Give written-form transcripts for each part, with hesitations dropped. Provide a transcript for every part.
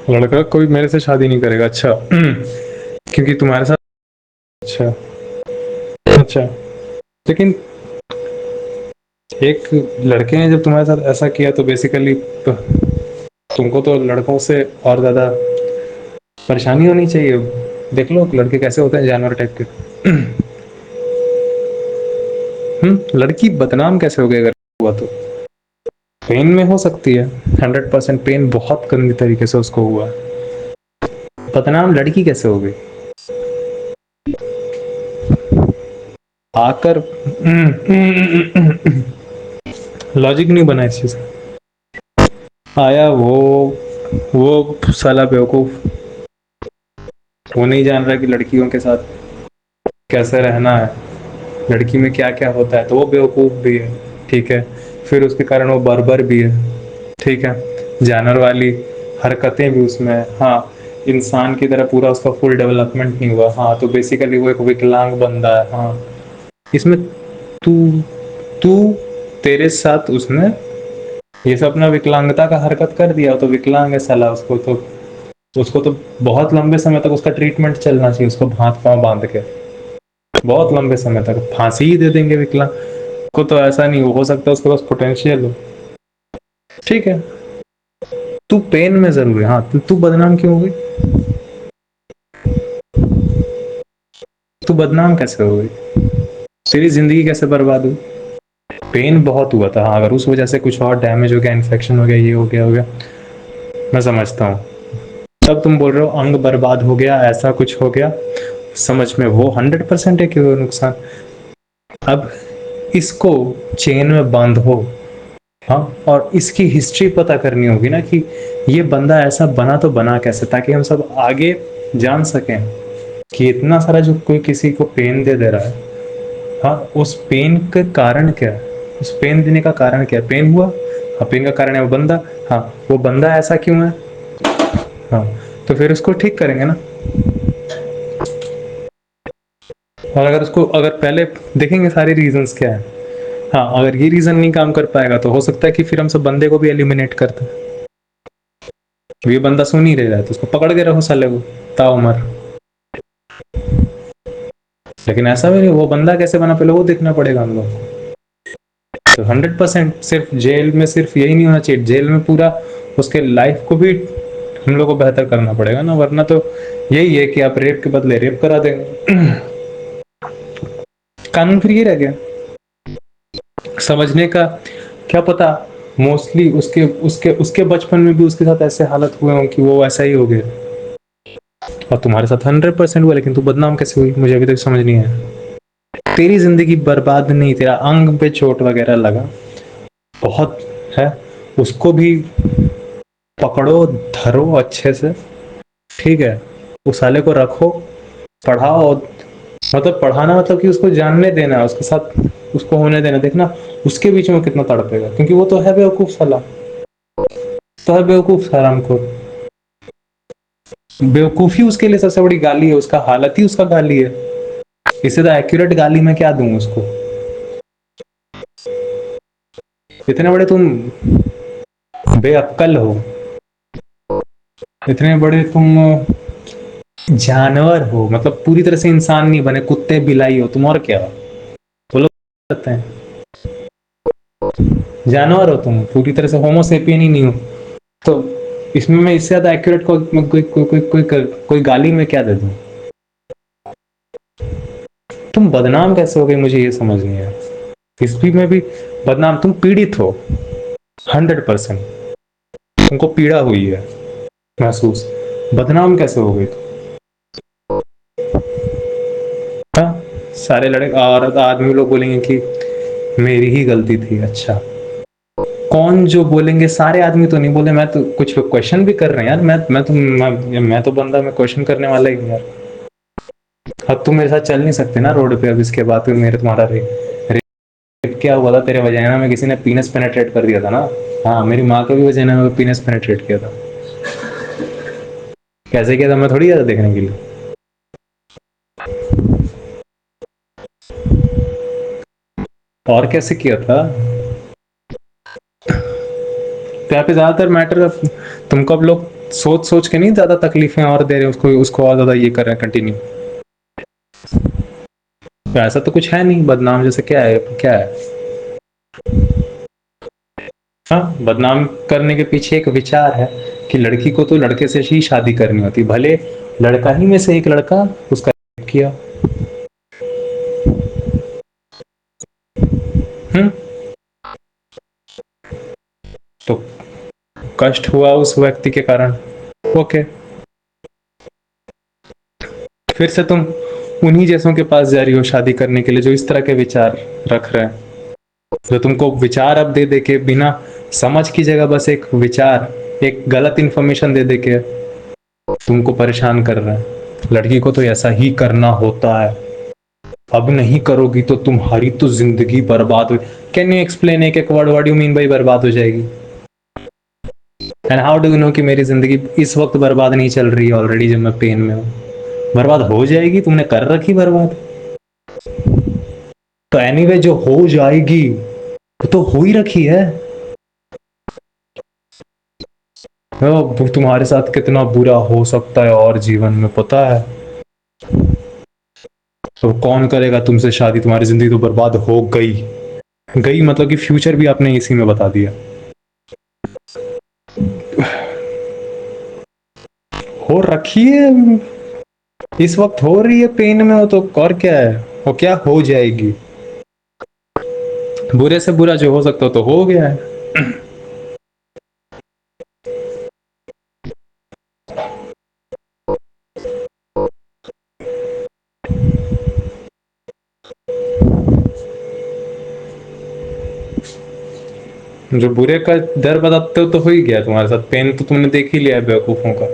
लड़का कोई मेरे से शादी नहीं करेगा, अच्छा। क्योंकि तुम्हारे साथ, अच्छा, अच्छा। लेकिन एक लड़के ने जब तुम्हारे साथ ऐसा किया तो बेसिकली तुमको तो लड़कों से और ज्यादा परेशानी होनी चाहिए। देख लो लड़के कैसे होते हैं, जानवर टाइप के। लड़की बदनाम कैसे हो गई अगर हुआ तो? पेन में हो सकती है, 100% पेन, बहुत गंदी तरीके से उसको हुआ। बदनाम लड़की कैसे हो गई आकर? लॉजिक नहीं बना इस चीज का। आया वो साला बेवकूफ, वो नहीं जान रहा कि लड़कियों के साथ कैसे रहना है, लड़की में क्या क्या होता है, तो वो बेवकूफ भी है, ठीक है। फिर उसके कारण वो बर्बर भी है, ठीक है। जानवर वाली हरकतें भी उसमें है, हाँ। इंसान की तरह पूरा उसका फुल डेवलपमेंट नहीं हुआ, हाँ। तो बेसिकली वो एक विकलांग बंदा है, हाँ। इसमें तू तू तेरे साथ उसने ये सब अपना विकलांगता का हरकत कर दिया, तो विकलांग है साला। उसको तो बहुत लंबे समय तक उसका ट्रीटमेंट चलना चाहिए, उसको हाथ पांव बांध के बहुत लंबे समय तक फांसी ही दे देंगे विकलांग को। तो ऐसा नहीं हो सकता उसके पास पोटेंशियल हो, ठीक है। तू पेन में जरूर है, हाँ। तू बदनाम क्यों हो गई? तू बदनाम कैसे हो गई? तेरी जिंदगी कैसे बर्बाद हुई? पेन बहुत हुआ था, हाँ। अगर उस वजह से कुछ और डैमेज हो गया, इन्फेक्शन हो गया, ये हो गया, मैं समझता हूँ। तब तुम बोल रहे हो अंग बर्बाद हो गया, ऐसा कुछ हो गया, समझ में वो 100% है कि वो नुकसान। अब इसको चेन में बांधो, हाँ। और इसकी हिस्ट्री पता करनी होगी ना कि ये बंदा ऐसा बना तो बना कैसे, ताकि हम सब आगे जान सकें कि इतना सारा जो कोई किसी को पेन दे दे रहा है, हाँ, उस पेन का कारण क्या है, उस पेन देने का कारण क्या है? पेन हुआ, हाँ। पेन का कारण है वो बंदा, हाँ। वो बंदा ऐसा क्यों है, हाँ। तो फिर उसको ठीक करेंगे ना। और अगर उसको, अगर पहले देखेंगे सारे रीजंस क्या है, हाँ। अगर ये रीजन नहीं काम कर पाएगा तो हो सकता है कि फिर हम सब बंदे को भी एलिमिनेट करते हैं। ये बंदा सुन ही रहा है तो उसको पकड़ के रखो साले को ताउमर। लेकिन ऐसा भी नहीं, वो बंदा कैसे बना पहले वो देखना पड़ेगा हम लोग को। तो 100% सिर्फ जेल में सिर्फ यही नहीं होना चाहिए, जेल में पूरा उसके लाइफ को भी हम लोग को बेहतर करना पड़ेगा ना। वरना तो यही है कि आप रेप के बदले रेप करा देंगे। कानून फिर ये रह गया समझने का। क्या पता मोस्टली उसके उसके उसके बचपन में भी उसके साथ ऐसे हालत हुए हों कि वो ऐसा ही हो गया, और तुम्हारे साथ 100% हुआ, लेकिन तू बदनाम कैसे हुई मुझे अभी तक समझ नहीं आया। तेरी जिंदगी बर्बाद नहीं, तेरा अंग पे चोट वगैरह लगा बहुत है, उसको भी पकड़ो, धरो अच्छे से, ठीक है। उस साले को रखो, पढ़ाओ, मतलब पढ़ाना मतलब कि उसको जानने देना, उसके साथ उसको होने देना। देखना उसके बीच में कितना तड़पेगा, क्योंकि वो तो है बेवकूफ साला, तो है बेवकूफ सारा। हमको बेवकूफी उसके लिए सबसे बड़ी गाली है, उसका हालत ही उसका गाली है। इससे तो एक्यूरेट गाली मैं क्या दूं उसको? इतने बड़े तुम बेअक्कल हो, इतने बड़े तुम जानवर हो, मतलब पूरी तरह से इंसान नहीं बने, कुत्ते बिलाई हो तुम, और क्या हो? बोलो सकते हैं, जानवर हो तुम, पूरी तरह से होमोसेपियन ही नहीं हो। तो इसमें मैं इससे ज्यादा एक्यूरेट कोई गाली में क्या दे दूं? तुम बदनाम कैसे हो गए मुझे ये समझ नहीं आया। इस भी में भी बदनाम, तुम पीड़ित हो 100%, तुमको पीड़ा हुई है महसूस, बदनाम कैसे हो गई तुम? हाँ, सारे लड़के औरत आदमी लोग बोलेंगे कि मेरी ही गलती थी, अच्छा। कौन जो बोलेंगे? सारे आदमी तो नहीं बोले, मैं तो कुछ क्वेश्चन भी कर रहे हैं यार। मैं तो बंदा, मैं क्वेश्चन करने वाला ही हूँ यार। अब तुम मेरे साथ चल नहीं सकते ना रोड पे, अब इसके बाद फिर मेरे तुम्हारा रेप क्या हुआ था तेरे वजाइना में, किसी ने पीनस पेनेट्रेट कर दिया था ना। हाँ, मेरी माँ के भी वजाइना में पीनस पेनेट्रेट किया था। कैसे किया था मैं थोड़ी गया था देखने के लिए। और कैसे किया था? तो यहाँ पे ज्यादातर मैटर, तुमको अब लोग सोच सोच के नहीं ज्यादा तकलीफें और दे रहे हैं उसको, उसको और ज्यादा ये कर रहे हैं कंटिन्यू। तो ऐसा तो कुछ है नहीं, बदनाम जैसे क्या है, क्या है? हाँ, बदनाम करने के पीछे एक विचार है कि लड़की को तो लड़के से ही शादी करनी होती, भले लड़का ही में से एक लड़का उसका रेप किया। हम्म। तो कष्ट हुआ उस व्यक्ति के कारण, ओके। फिर से तुम उन्हीं जैसों के पास जा रही हो शादी करने के लिए जो इस तरह के विचार रख रहे हैं, जो तुमको विचार अब दे दे के, बिना समझ की जगह बस एक विचार, एक गलत इंफॉर्मेशन दे दे के तुमको परेशान कर रहे हैं। लड़की को तो ऐसा ही करना होता है, अब नहीं करोगी तो तुम्हारी तो जिंदगी बर्बाद हो। कैन यू एक्सप्लेन एक एक word, what you mean by बर्बाद हो जाएगी? And how do you know कि मेरी जिंदगी इस वक्त बर्बाद नहीं चल रही है ऑलरेडी, जब मैं पेन में हूँ? बर्बाद हो जाएगी, तुमने कर रखी बर्बाद। तो एनीवे जो हो जाएगी वो तो हो ही रखी है। तुम्हारे साथ कितना बुरा हो सकता है और जीवन में पता है? तो कौन करेगा तुमसे शादी? तुम्हारी जिंदगी तो बर्बाद हो गई। गई मतलब कि फ्यूचर भी आपने इसी में बता दिया। हो रखी है, इस वक्त हो रही है, पेन में हो तो और क्या है? वो क्या हो जाएगी? बुरे से बुरा जो हो सकता हो तो हो गया है। जो बुरे का डर बताते हो तो हो ही गया तुम्हारे साथ, पेन तो तुमने देख ही लिया है बेवकूफों का।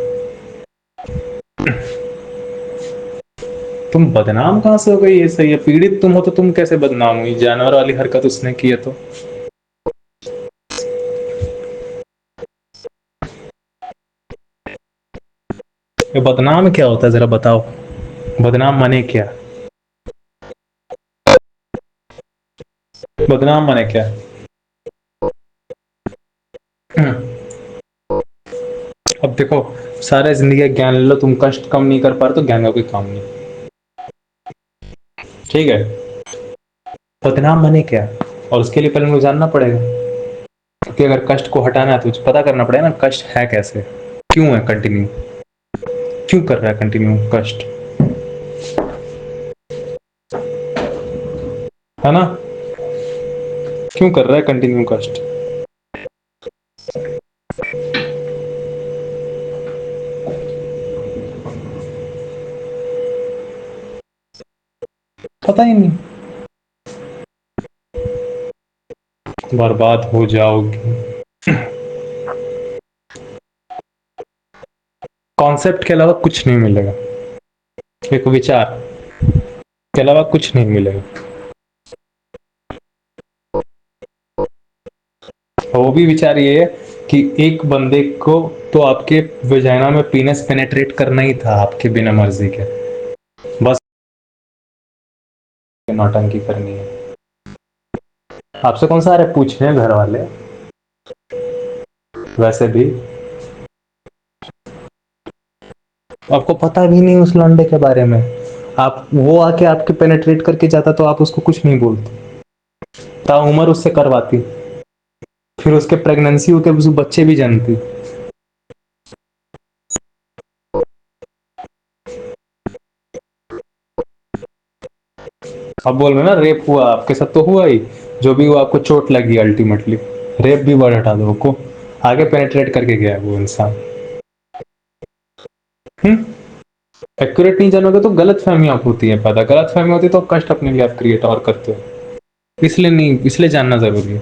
तुम बदनाम कहां से हो गई? ये सही है, पीड़ित तुम हो तो तुम कैसे बदनाम हुई? जानवर वाली हरकत उसने की है तो। ये बदनाम क्या होता है जरा बताओ? बदनाम माने क्या? बदनाम माने क्या? अब देखो, सारे जिंदगी का ज्ञान ले लो, तुम कष्ट कम नहीं कर पा रहे तो ज्ञान का कोई काम नहीं। ठीक है, बदनाम माने क्या? और उसके लिए पहले मुझे जानना पड़ेगा, क्योंकि अगर कष्ट को हटाना है तो मुझे पता करना पड़ेगा ना कष्ट है कैसे, क्यों है कंटिन्यू, क्यों कर रहा है कंटिन्यू कष्ट, है ना? क्यों कर रहा है कंटिन्यू कष्ट? पता ही नहीं। बर्बाद हो जाओगी। कॉन्सेप्ट के अलावा कुछ नहीं मिलेगा, एक विचार के अलावा कुछ नहीं मिलेगा। वो भी विचार ये है कि एक बंदे को तो आपके वजाइना में पीनस पेनेट्रेट करना ही था आपके बिना मर्जी के, बस नौटंकी करनी है। आपसे कौन सा आ रहा है पूछने घर वाले? वैसे भी आपको पता भी नहीं उस लौंडे के बारे में, आप वो आके आपके पेनेट्रेट करके जाता तो आप उसको कुछ नहीं बोलते, ताउम्र उससे करवाती, फिर उसके प्रेगनेंसी होते उस बच्चे भी जानती। अब बोल रहे ना रेप हुआ आपके साथ, तो हुआ ही, जो भी हुआ आपको चोट लगी अल्टीमेटली। रेप भी वर्ड हटा दो को, आगे पेनेट्रेट करके गया वो इंसान। एक्यूरेट नहीं जानोगे तो गलत फहमियां होती है पैदा, गलत फहमी होती है तो कष्ट अपने लिए आप क्रिएट और करते हो। इसलिए नहीं, इसलिए जानना जरूरी है।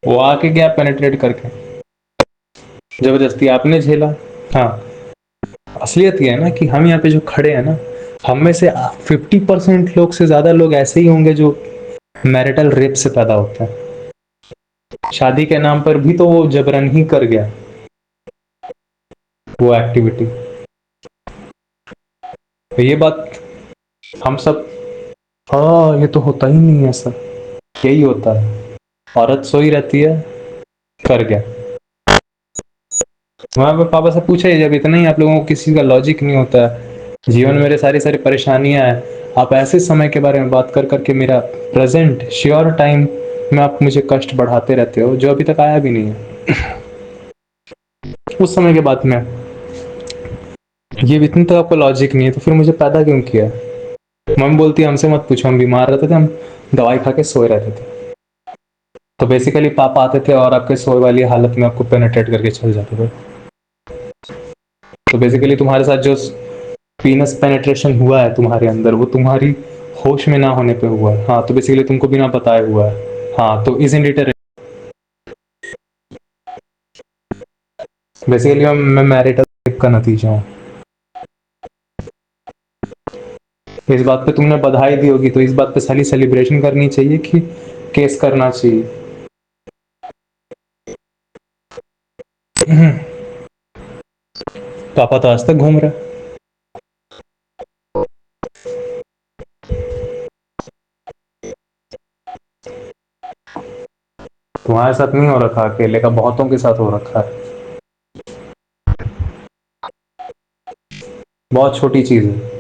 वो आके गया पेनेट्रेट करके, जबरदस्ती आपने झेला। हाँ, असलियत ये है ना कि हम यहाँ पे जो खड़े हैं ना, हम में से 50% लोग से ज्यादा लोग ऐसे ही होंगे जो मैरिटल रेप से पैदा होते हैं। शादी के नाम पर भी तो वो जबरन ही कर गया वो एक्टिविटी। तो ये बात हम सब, हाँ ये तो होता ही नहीं है सर, यही होता है। औरत सोई रहती है, कर गया। वहाँ पे पापा से पूछा ही, जब इतना ही आप लोगों को किसी का लॉजिक नहीं होता है, जीवन में मेरे सारी सारी परेशानियां हैं, आप ऐसे समय के बारे में बात कर करके मेरा प्रेजेंट श्योर टाइम में आप मुझे कष्ट बढ़ाते रहते हो जो अभी तक आया भी नहीं है। उस समय के बाद में ये इतनी तो आपको लॉजिक नहीं है तो फिर मुझे पैदा क्यों किया? मम्मी बोलती है हमसे मत पूछो, हम बीमार रहते थे, हम दवाई खा के सोए रहते थे। तो बेसिकली पापा आते थे और आपके सोए वाली हालत में आपको पेनिट्रेट करके चल जाते थे। तो बेसिकली तुम्हारे साथ जो पीनस पेनिट्रेशन हुआ है तुम्हारे अंदर, वो तुम्हारी होश में ना होने पे हुआ है। हाँ, तो बेसिकली तुमको बिना बताए हुआ है। हाँ, तो इज इट बेसिकली मैं मैरिटल का नतीजा हूँ। इस बात पे तुमने बधाई दी होगी, तो इस बात पे साली सेलिब्रेशन करनी चाहिए कि केस करना चाहिए? पापा तो आज तक घूम रहे। तुम्हारे साथ नहीं हो रखा अकेले का, बहुतों के साथ हो रखा है। बहुत छोटी चीज है।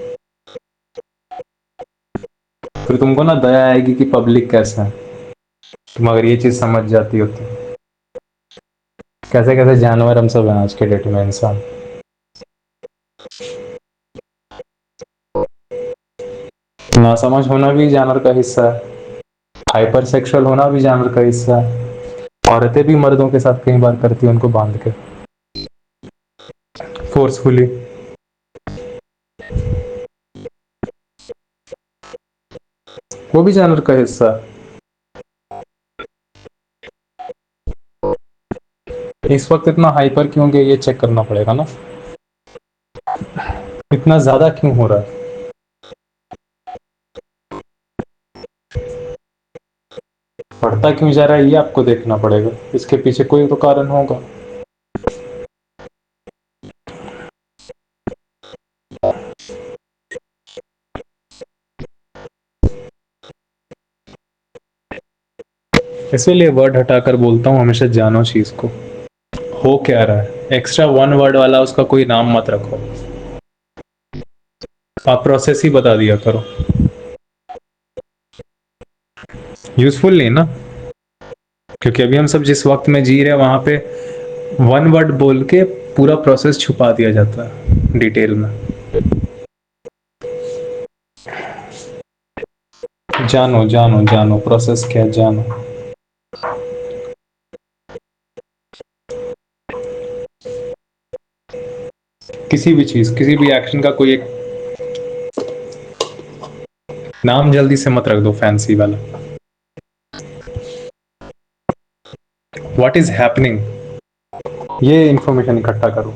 फिर तुमको ना दया आएगी कि पब्लिक कैसा है, तुम अगर ये चीज समझ जाती हो तो। कैसे कैसे जानवर हम सब हैं आज के डेट में, इंसान। ना समझ होना भी जानवर का हिस्सा है, हाइपर सेक्सुअल होना भी जानवर का हिस्सा है। औरतें भी मर्दों के साथ कई बार करती हैं उनको बांध के, फोर्सफुली। वो भी जानवर का हिस्सा है। इस वक्त इतना हाइपर क्यों गया ये चेक करना पड़ेगा ना, इतना ज्यादा क्यों हो रहा है। बढ़ता क्यों जा रहा है ये आपको देखना पड़ेगा, इसके पीछे कोई तो कारण होगा। इसीलिए वर्ड हटाकर बोलता हूँ हमेशा, जानो चीज को हो क्या रहा है। एक्स्ट्रा वन वर्ड वाला उसका कोई नाम मत रखो, आप प्रोसेस ही बता दिया करो। यूजफुल नहीं ना, क्योंकि अभी हम सब जिस वक्त में जी रहे हैं वहां पे वन वर्ड बोल के पूरा प्रोसेस छुपा दिया जाता है डिटेल में। जानो जानो जानो प्रोसेस क्या है, जानो। किसी भी चीज, किसी भी एक्शन का कोई एक नाम जल्दी से मत रख दो फैंसी वाला। व्हाट इज हैपनिंग, ये इंफॉर्मेशन इकट्ठा करो।